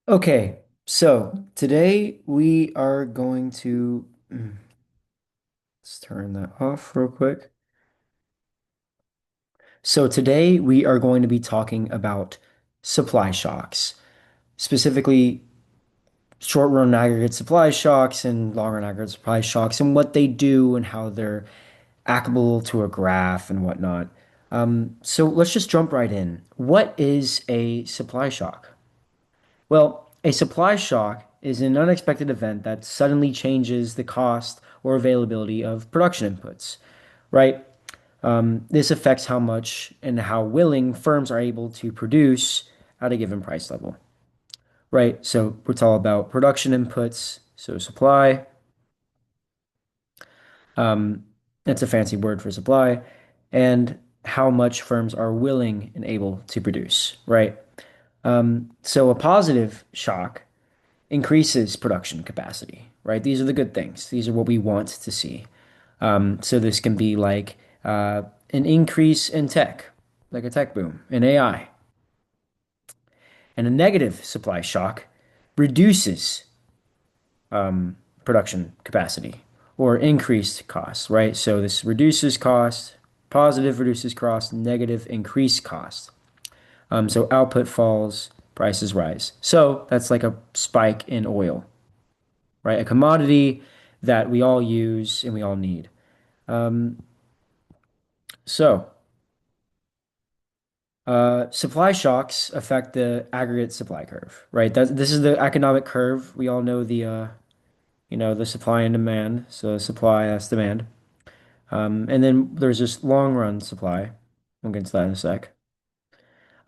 Okay, so today we are going to let's turn that off real quick. So today we are going to be talking about supply shocks, specifically short-run aggregate supply shocks and long-run aggregate supply shocks and what they do and how they're applicable to a graph and whatnot. So let's just jump right in. What is a supply shock? Well, a supply shock is an unexpected event that suddenly changes the cost or availability of production inputs, right? This affects how much and how willing firms are able to produce at a given price level, right? So we're talking about production inputs, so supply. Um, that's a fancy word for supply, and how much firms are willing and able to produce, right? So a positive shock increases production capacity, right? These are the good things. These are what we want to see. So this can be like an increase in tech, like a tech boom in AI. And a negative supply shock reduces production capacity or increased costs, right? So this reduces cost, positive reduces cost, negative increase cost. So output falls, prices rise. So that's like a spike in oil, right? A commodity that we all use and we all need. So, supply shocks affect the aggregate supply curve, right? This is the economic curve. We all know the supply and demand. So supply, that's demand. And then there's this long run supply. We'll get into that in a sec.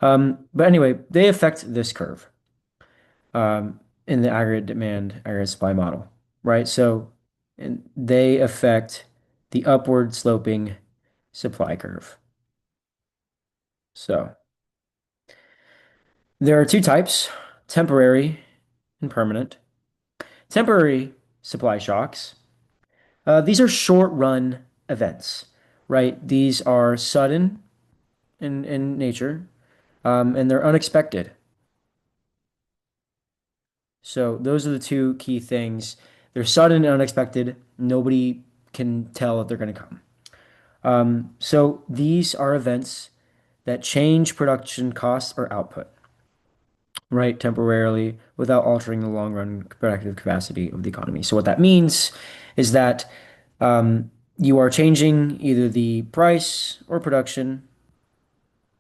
But anyway, they affect this curve in the aggregate demand, aggregate supply model, right? So, and they affect the upward sloping supply curve. So there are two types, temporary and permanent. Temporary supply shocks. These are short run events, right? These are sudden in nature, and they're unexpected. So those are the two key things. They're sudden and unexpected. Nobody can tell if they're going to come. So these are events that change production costs or output, right, temporarily without altering the long run productive capacity of the economy. So what that means is that you are changing either the price or production,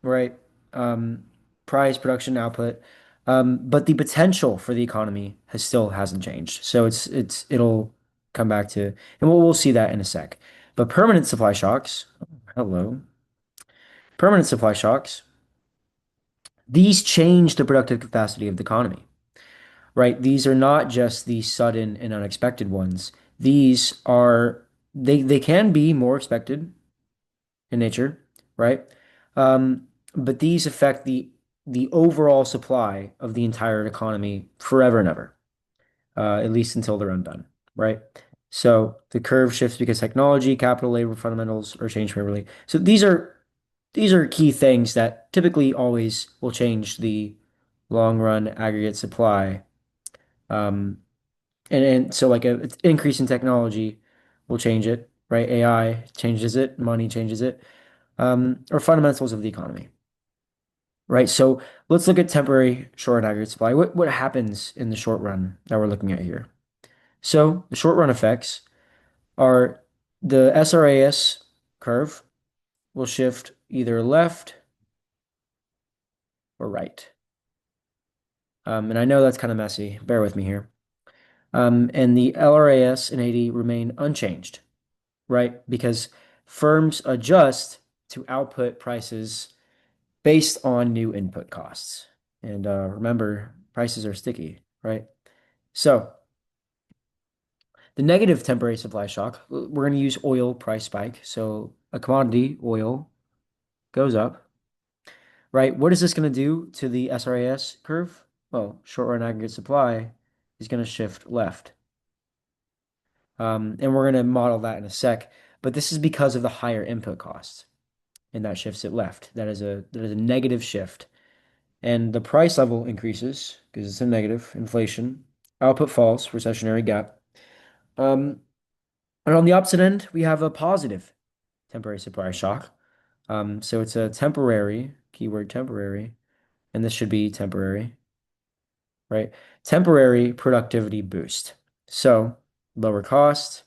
right? Um, Price, production, output, but the potential for the economy has still hasn't changed. So it'll come back to, and we'll see that in a sec. But permanent supply shocks, hello, permanent supply shocks, these change the productive capacity of the economy, right? These are not just the sudden and unexpected ones. These are they can be more expected in nature, right? But these affect the overall supply of the entire economy forever and ever, at least until they're undone, right? So the curve shifts because technology, capital, labor fundamentals are changed favorably. So these are key things that typically always will change the long run aggregate supply. Um, and so like a increase in technology will change it, right? AI changes it, money changes it, or fundamentals of the economy, right? So let's look at temporary short aggregate supply. What happens in the short run that we're looking at here? So the short run effects are the SRAS curve will shift either left or right. And I know that's kind of messy. Bear with me here. And the LRAS and AD remain unchanged, right? Because firms adjust to output prices based on new input costs. And remember, prices are sticky, right? So the negative temporary supply shock, we're going to use oil price spike. So a commodity, oil, goes up, right? What is this going to do to the SRAS curve? Well, short run aggregate supply is going to shift left. And we're going to model that in a sec. But this is because of the higher input costs, and that shifts it left. That is a negative shift. and the price level increases because it's a negative inflation. Output falls, recessionary gap. Um, and on the opposite end, we have a positive temporary supply shock. So it's a temporary, keyword temporary, and this should be temporary, right? Temporary productivity boost. So lower cost,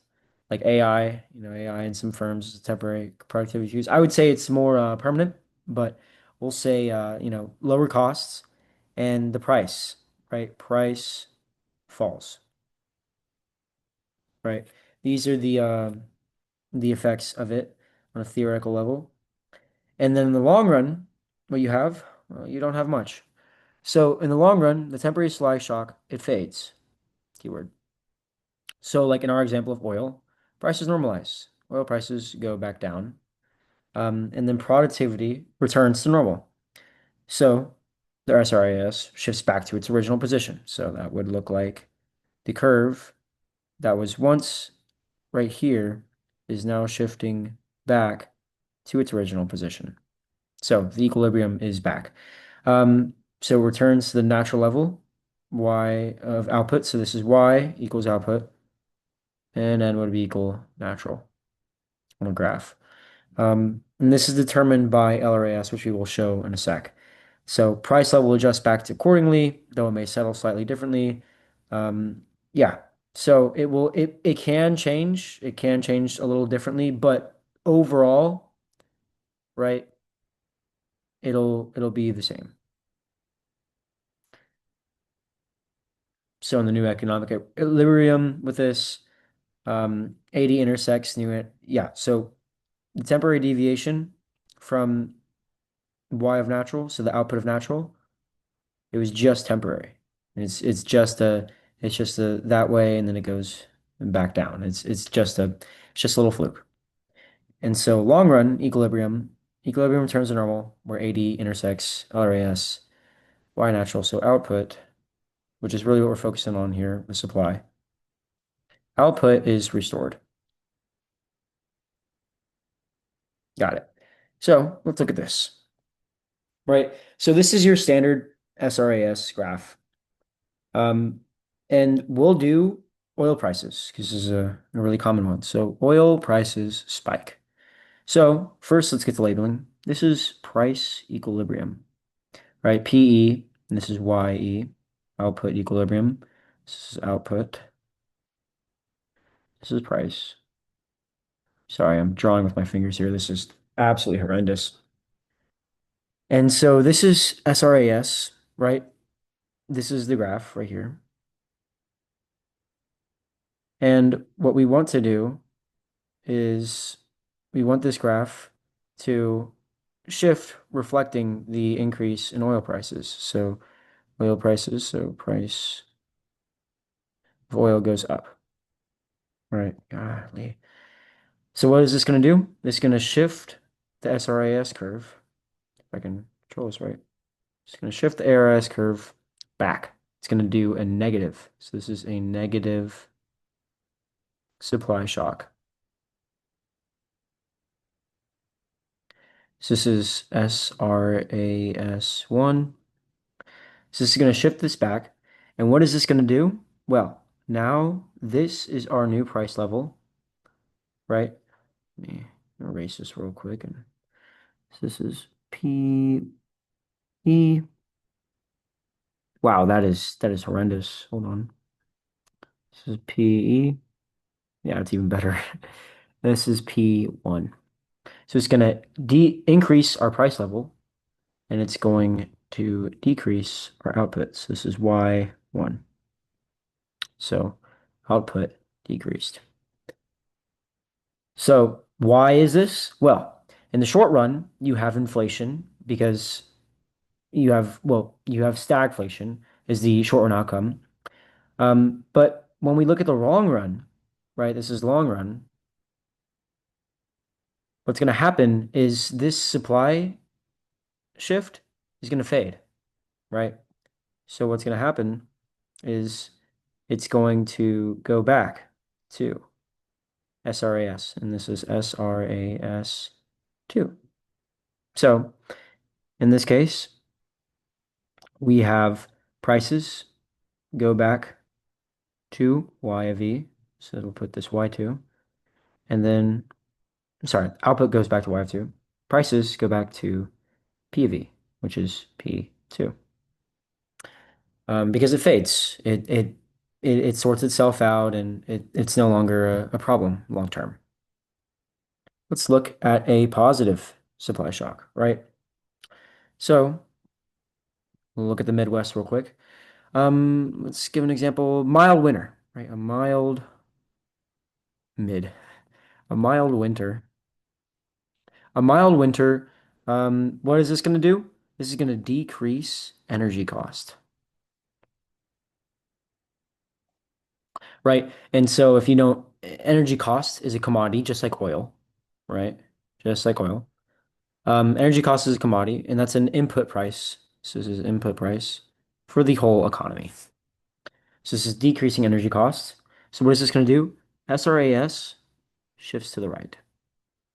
like AI, AI in some firms, temporary productivity boost. I would say it's more permanent, but we'll say, lower costs and the price, right? Price falls, right? These are the effects of it on a theoretical level. And then in the long run, what you have, well, you don't have much. So in the long run, the temporary supply shock, it fades. Keyword. So like in our example of oil, prices normalize. Oil prices go back down. And then productivity returns to normal. So the SRAS shifts back to its original position. So that would look like the curve that was once right here is now shifting back to its original position. So the equilibrium is back. So returns to the natural level, y of output. So this is y equals output, and n would be equal natural on a graph. And this is determined by LRAS, which we will show in a sec. So price level will adjust back to accordingly, though it may settle slightly differently. Yeah, so it can change. It can change a little differently, but overall, right, it'll be the same. So in the new economic equilibrium with this, 80 intersects new, yeah. So the temporary deviation from y of natural, so the output of natural, it was just temporary. It's just a that way, and then it goes back down. It's just a little fluke. And so long run equilibrium returns to normal, where 80 intersects LRAS, y natural, so output, which is really what we're focusing on here, the supply. Output is restored. Got it. So let's look at this, right? So this is your standard SRAS graph. Um, and we'll do oil prices because this is a really common one. So oil prices spike. So first, let's get the labeling. This is price equilibrium, right? PE, and this is YE, output equilibrium. This is output. This is price. Sorry, I'm drawing with my fingers here. This is absolutely horrendous. And so this is SRAS, right? This is the graph right here. And what we want to do is we want this graph to shift reflecting the increase in oil prices. So oil prices, so price of oil goes up, right? Golly. So what is this going to do? It's going to shift the SRAS curve. If I can control this right. It's going to shift the ARS curve back. It's going to do a negative. So this is a negative supply shock. So this is SRAS1. So this is going to shift this back. And what is this going to do? Well, now this is our new price level, right? Let me erase this real quick. And so this is PE. Wow, that is horrendous. Hold on. This is PE. Yeah, it's even better. This is P1. So it's going to de increase our price level, and it's going to decrease our outputs. This is Y1. So output decreased. So why is this? Well, in the short run, you have inflation because you have stagflation is the short run outcome. But when we look at the long run, right, this is long run, what's going to happen is this supply shift is going to fade, right? So what's going to happen is it's going to go back to SRAS, and this is SRAS 2. So in this case, we have prices go back to y of e. So we'll put this y2. And then, sorry, output goes back to y of 2. Prices go back to p of e, which is p2. Because it fades. It sorts itself out and it's no longer a problem long term. Let's look at a positive supply shock, right? So we'll look at the Midwest real quick. Let's give an example. Mild winter, right? Mid, a mild winter. A mild winter, what is this going to do? This is going to decrease energy cost, right? And so if you know, energy cost is a commodity just like oil, right? Just like oil. Energy cost is a commodity, and that's an input price. So this is input price for the whole economy. So this is decreasing energy costs. So what is this going to do? SRAS shifts to the right.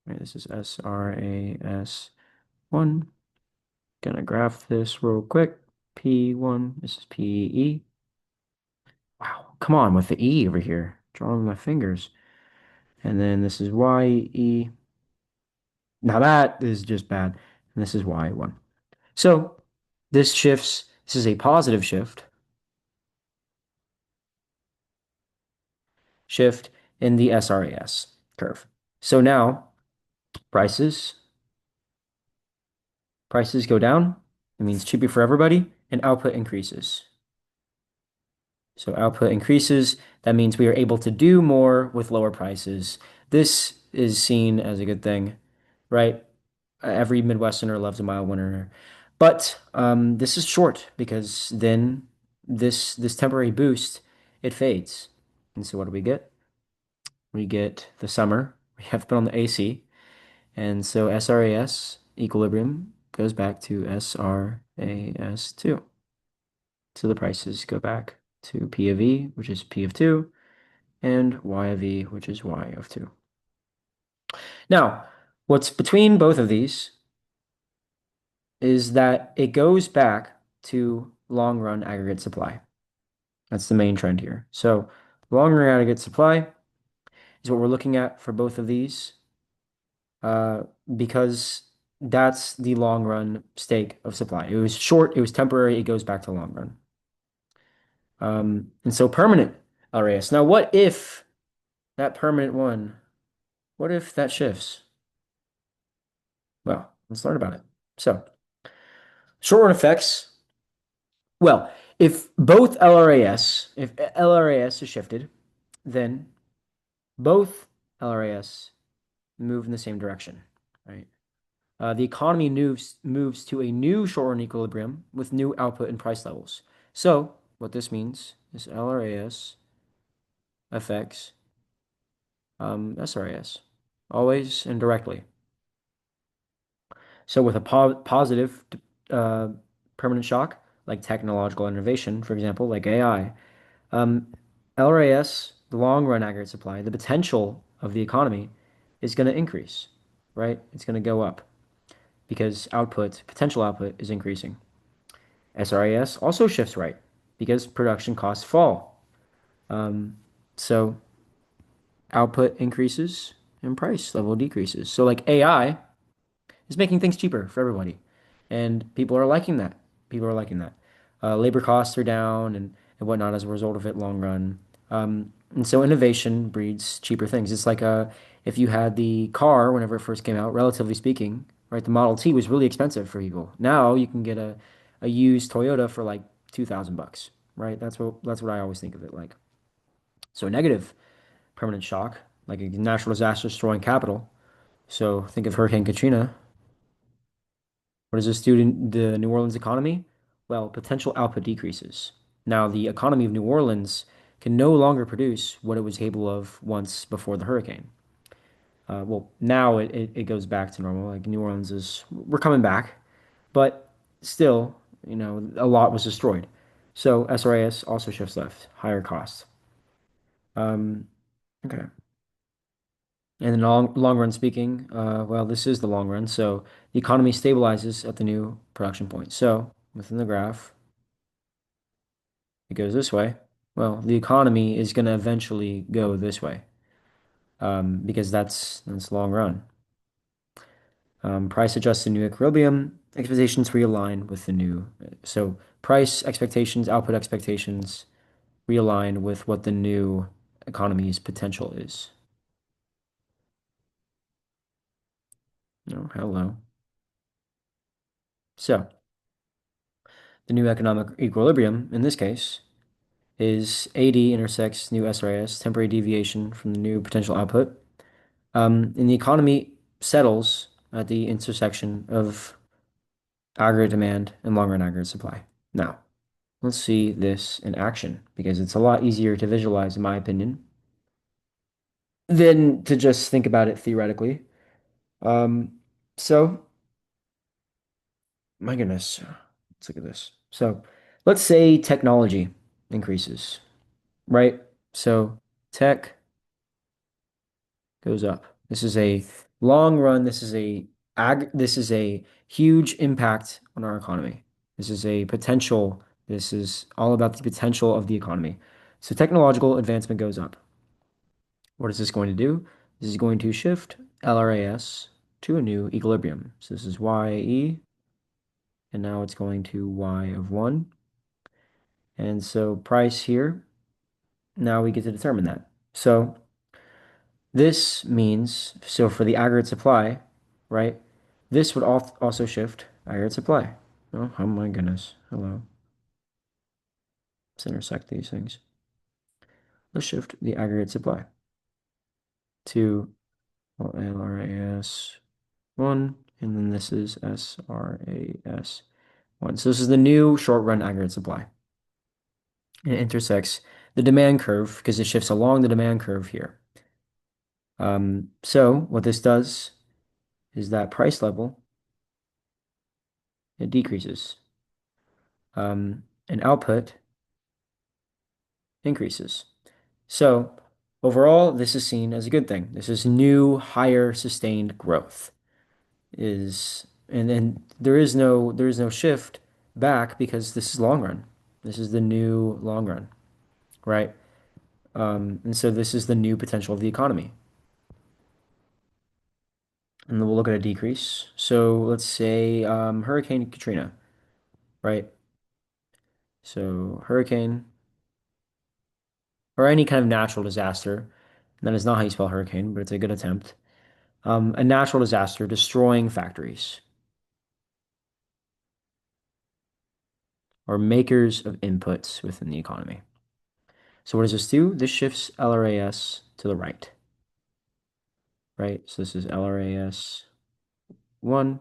Right, this is SRAS 1. Gonna graph this real quick. P1, this is PE. Wow, come on with the E over here. Drawing with my fingers. And then this is YE. Now that is just bad. And this is Y1. So this shifts, this is a positive shift in the SRAS curve. So now prices, prices go down. It means cheaper for everybody, and output increases. So output increases. That means we are able to do more with lower prices. This is seen as a good thing, right? Every Midwesterner loves a mild winter. But this is short because then this temporary boost, it fades. And so what do we get? We get the summer. We have to put on the AC. And so SRAS equilibrium goes back to SRAS2. So the prices go back to P of E, which is P of 2, and Y of E, which is Y of 2. Now, what's between both of these is that it goes back to long run aggregate supply. That's the main trend here. So long run aggregate supply is what we're looking at for both of these uh, because that's the long run stake of supply. It was short, it was temporary, it goes back to long run. And so permanent LRAS. Now, what if that permanent one, what if that shifts? Well, let's learn about it. So, short run effects. Well, if both LRAS, if LRAS is shifted, then both LRAS move in the same direction, right? The economy moves to a new short run equilibrium with new output and price levels. So, what this means is LRAS affects SRAS, always and directly. So with a positive uh, permanent shock, like technological innovation, for example, like AI, um, LRAS, the long run aggregate supply, the potential of the economy is going to increase, right? It's going to go up because output, potential output is increasing. SRAS also shifts right because production costs fall. Um, so output increases and price level decreases. So like AI is making things cheaper for everybody. And people are liking that. People are liking that. Labor costs are down and whatnot as a result of it long run. And so innovation breeds cheaper things. It's like if you had the car whenever it first came out, relatively speaking, right? The Model T was really expensive for people. Now you can get a used Toyota for like 2,000 bucks, right? That's what I always think of it like. So negative permanent shock, like a natural disaster destroying capital. So think of Hurricane Katrina. What does this do to the New Orleans economy? Well, potential output decreases. Now, the economy of New Orleans can no longer produce what it was capable of once before the hurricane. Well, now it goes back to normal. Like New Orleans we're coming back, but still, a lot was destroyed. So SRAS also shifts left, higher costs. Um, okay. And in long run speaking, well, this is the long run. So the economy stabilizes at the new production point. So within the graph. it goes this way, well, the economy is going to eventually go this way, because that's long run. Price adjusted new equilibrium expectations realign with the new. So price expectations, output expectations realign with what the new economy's potential is. Oh, hello. So the new economic equilibrium in this case is AD intersects new SRAS, temporary deviation from the new potential output. And the economy settles at the intersection of aggregate demand and long run aggregate supply. Now, let's see this in action because it's a lot easier to visualize, in my opinion, than to just think about it theoretically. Um, so, my goodness, let's look at this. So, let's say technology increases, right? So, tech goes up. This is a long run. This is a huge impact on our economy. This is a potential. This is all about the potential of the economy. So technological advancement goes up. What is this going to do? This is going to shift LRAS to a new equilibrium. So this is YE, and now it's going to Y of 1. And so price here, now we get to determine that. So this means, so for the aggregate supply, right, this would also shift aggregate supply. Oh my goodness. Hello. Let's intersect these things. Let's shift the aggregate supply to LRAS 1, and then this is SRAS 1. So this is the new short run aggregate supply. And it intersects the demand curve because it shifts along the demand curve here. So what this does is that price level, it decreases. And output increases. So overall, this is seen as a good thing. This is new, higher, sustained growth. And then there is no shift back because this is long run. This is the new long run, right? And so this is the new potential of the economy. And then we'll look at a decrease. So let's say Hurricane Katrina, right? So hurricane or any kind of natural disaster. That is not how you spell hurricane, but it's a good attempt. A natural disaster destroying factories or makers of inputs within the economy. So what does this do? This shifts LRAS to the right? So this is LRAS 1.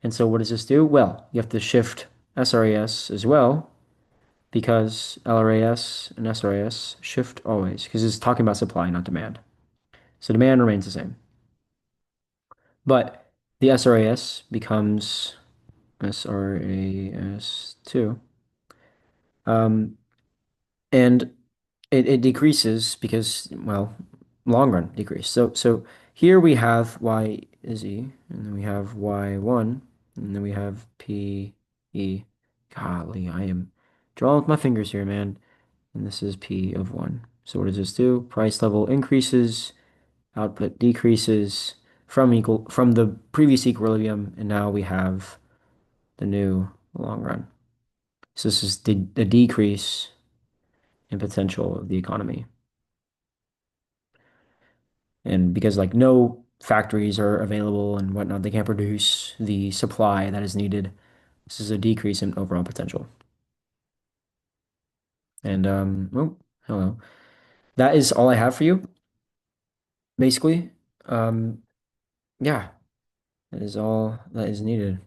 And so what does this do? Well, you have to shift SRAS as well because LRAS and SRAS shift always because it's talking about supply, not demand. So demand remains the same. But the SRAS becomes SRAS2. Um, and it decreases because, well, long run decrease. So here we have Y is E, and then we have Y1, and then we have P E. Golly, I am drawing with my fingers here, man. And this is P of 1. So what does this do? Price level increases, output decreases from the previous equilibrium, and now we have the new long run. So this is the decrease in potential of the economy. And because like no factories are available and whatnot, they can't produce the supply that is needed. This is a decrease in overall potential. And oh, hello. That is all I have for you, basically. Um, yeah, that is all that is needed.